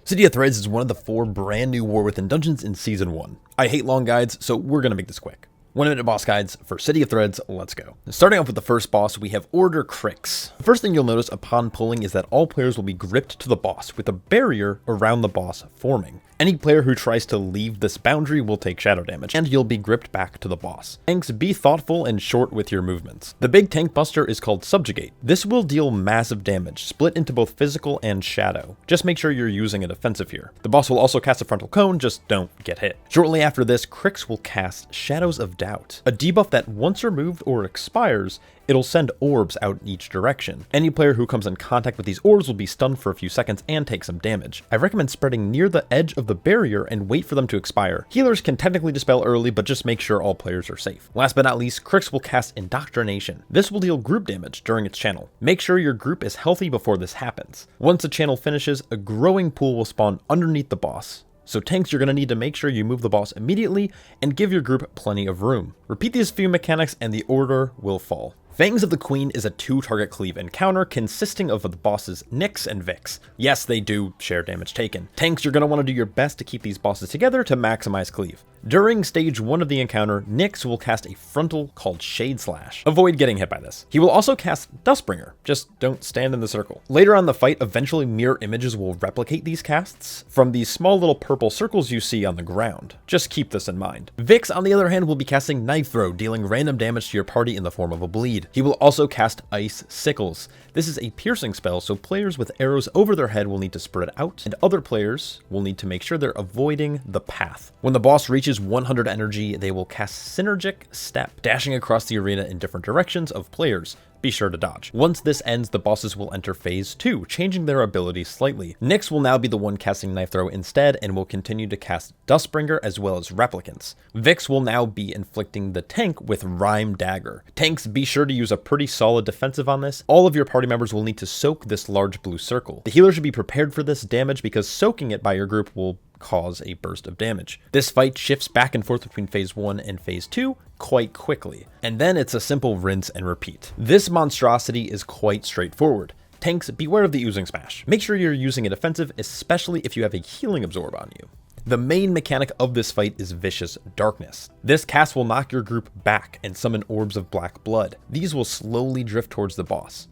City of Threads is one of the 4 brand new War Within dungeons in Season 1. I hate long guides, so we're going to make this quick. 1-minute boss guides for City of Threads, let's go. Starting off with the first boss, we have Orator Krix'Vizk. The first thing you'll notice upon pulling is that all players will be gripped to the boss, with a barrier around the boss forming. Any player who tries to leave this boundary will take shadow damage, and you'll be gripped back to the boss. Tanks, be thoughtful and short with your movements. The big tank buster is called Subjugate. This will deal massive damage, split into both physical and shadow. Just make sure you're using a defensive here. The boss will also cast a frontal cone, just don't get hit. Shortly after this, Krix will cast Shadows of Doubt, a debuff that once removed or expires, it'll send orbs out in each direction. Any player who comes in contact with these orbs will be stunned for a few seconds and take some damage. I recommend spreading near the edge of the barrier and wait for them to expire. Healers can technically dispel early, but just make sure all players are safe. Last but not least, Krix will cast Indoctrination. This will deal group damage during its channel. Make sure your group is healthy before this happens. Once the channel finishes, a growing pool will spawn underneath the boss. So tanks, you're going to need to make sure you move the boss immediately and give your group plenty of room. Repeat these few mechanics and the order will fall. Fangs of the Queen is a 2-target cleave encounter consisting of the bosses Nyx and Vix. Yes, they do share damage taken. Tanks, you're going to want to do your best to keep these bosses together to maximize cleave. During stage 1 of the encounter, Nyx will cast a frontal called Shade Slash. Avoid getting hit by this. He will also cast Dustbringer, just don't stand in the circle. Later on in the fight, eventually mirror images will replicate these casts from these small little purple circles you see on the ground. Just keep this in mind. Vix, on the other hand, will be casting Knife Throw, dealing random damage to your party in the form of a bleed. He will also cast Ice Sickles. This is a piercing spell, so players with arrows over their head will need to spread out, and other players will need to make sure they're avoiding the path. When the boss reaches 100 energy, they will cast Synergic Step, dashing across the arena in different directions of players. Be sure to dodge. Once this ends, the bosses will enter phase 2, changing their abilities slightly. Nyx will now be the one casting Knife Throw instead and will continue to cast Dustbringer as well as Replicants. Vix will now be inflicting the tank with Rhyme Dagger. Tanks, be sure to use a pretty solid defensive on this. All of your party members will need to soak this large blue circle. The healer should be prepared for this damage because soaking it by your group will cause a burst of damage. This fight shifts back and forth between phase 1 and phase 2 quite quickly, and then it's a simple rinse and repeat. This monstrosity is quite straightforward. Tanks, beware of the Oozing Smash. Make sure you're using a defensive, especially if you have a Healing Absorb on you. The main mechanic of this fight is Vicious Darkness. This cast will knock your group back and summon orbs of black blood. These will slowly drift towards the boss.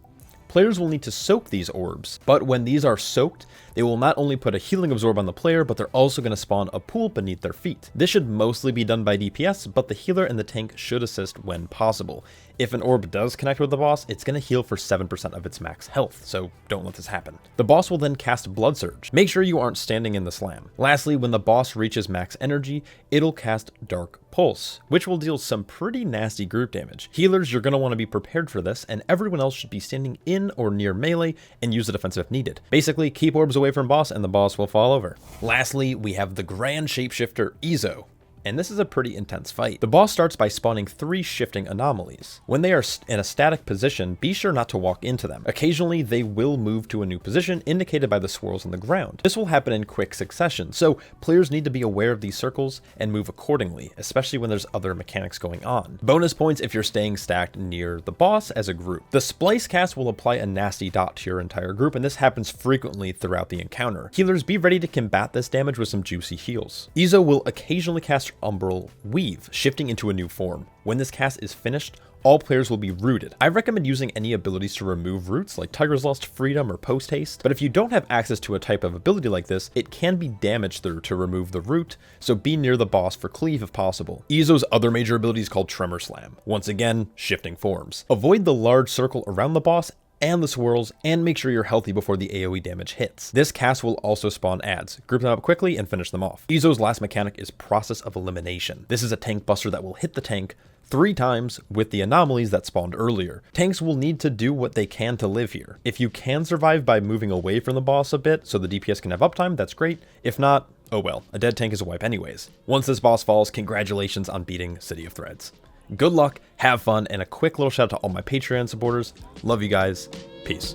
Players will need to soak these orbs, but when these are soaked, they will not only put a Healing Absorb on the player, but they're also going to spawn a pool beneath their feet. This should mostly be done by DPS, but the healer and the tank should assist when possible. If an orb does connect with the boss, it's going to heal for 7% of its max health, so don't let this happen. The boss will then cast Blood Surge. Make sure you aren't standing in the slam. Lastly, when the boss reaches max energy, it'll cast Dark Pulse, which will deal some pretty nasty group damage. Healers, you're going to want to be prepared for this, and everyone else should be standing in or near melee and use the defensive if needed. Basically, keep orbs away from boss and the boss will fall over. Lastly, we have the Grand Shapeshifter Izo. And this is a pretty intense fight. The boss starts by spawning 3 shifting anomalies. When they are in a static position, be sure not to walk into them. Occasionally, they will move to a new position indicated by the swirls on the ground. This will happen in quick succession, so players need to be aware of these circles and move accordingly, especially when there's other mechanics going on. Bonus points if you're staying stacked near the boss as a group. The Splice cast will apply a nasty dot to your entire group, and this happens frequently throughout the encounter. Healers, be ready to combat this damage with some juicy heals. Izo will occasionally cast Umbral Weave, shifting into a new form. When this cast is finished, all players will be rooted. I recommend using any abilities to remove roots like Tiger's Lust, Freedom, or Post Haste, but if you don't have access to a type of ability like this, it can be damage through to remove the root, so be near the boss for cleave if possible. Izo's other major ability is called Tremor Slam. Once again, shifting forms. Avoid the large circle around the boss and the swirls, and make sure you're healthy before the AoE damage hits. This cast will also spawn adds. Group them up quickly and finish them off. Izo's last mechanic is Process of Elimination. This is a tank buster that will hit the tank 3 times with the anomalies that spawned earlier. Tanks will need to do what they can to live here. If you can survive by moving away from the boss a bit so the DPS can have uptime, that's great. If not, oh well, a dead tank is a wipe anyways. Once this boss falls, congratulations on beating City of Threads. Good luck, have fun, and a quick little shout out to all my Patreon supporters. Love you guys. Peace.